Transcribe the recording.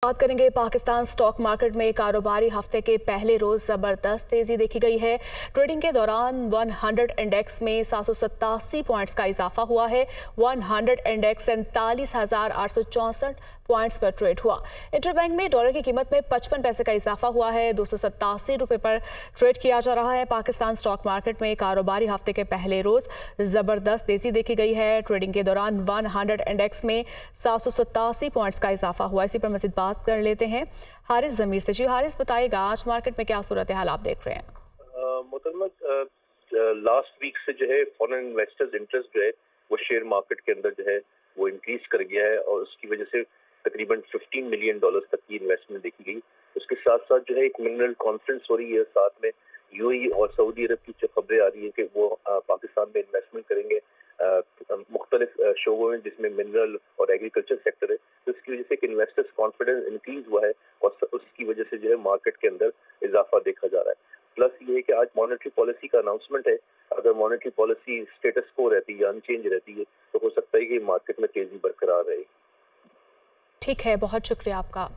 बात करेंगे Pakistan stock market में कारोबारी हफ्ते के पहले रोज जबरदस्त तेजी देखी गई है। ट्रेडिंग के दौरान 100 इंडेक्स में 787 पॉइंट्स का इजाफा हुआ है। 100 इंडेक्स 47,864 पॉइंट्स पर ट्रेड हुआ। इंटरबैंक में डॉलर की कीमत में 55 पैसे का इजाफा हुआ है। 287 रुपए पर ट्रेड किया जा रहा है। पाकिस्तान स्टॉक मार्केट में कारोबारी हफ्ते के पहले रोज जबरदस्त तेजी देखी गई है। ट्रेडिंग के दौरान 100 इंडेक्स में 787 पॉइंट्स का इजाफा हुआ। इसी पर मज़ीद बात कर लेते हैं हारिस ज़मीर से। जी हारिस, बताइएगा आज मार्केट में क्या सूरत हाल आप देख रहे हैं? मोहतरमा, लास्ट वीक से जो है फॉरेन इन्वेस्टर्स इंटरेस्ट जो है वो शेयर मार्केट के अंदर जो है वो इंक्रीज कर गया है और उसकी वजह से तकरीबन $15 मिलियन तक की इन्वेस्टमेंट देखी गई। उसके साथ साथ जो है एक मिनरल कॉन्फ्रेंस हो रही है, साथ में यूएई और सऊदी अरब की जो खबरें आ रही है कि वो पाकिस्तान में इन्वेस्टमेंट करेंगे मुख्तलिफ शोबों में, जिसमें मिनरल और एग्रीकल्चर सेक्टर है। तो इसकी वजह से एक इन्वेस्टर्स कॉन्फिडेंस इंक्रीज हुआ है और उसकी वजह से जो है मार्केट के अंदर इजाफा देखा जा रहा है। प्लस ये है कि आज मॉनेटरी पॉलिसी का अनाउंसमेंट है। अगर मॉनेटरी पॉलिसी स्टेटस को रहती है, अनचेंज रहती है, तो हो सकता है कि मार्केट में तेजी बरकरार रहे। ठीक है, बहुत शुक्रिया आपका।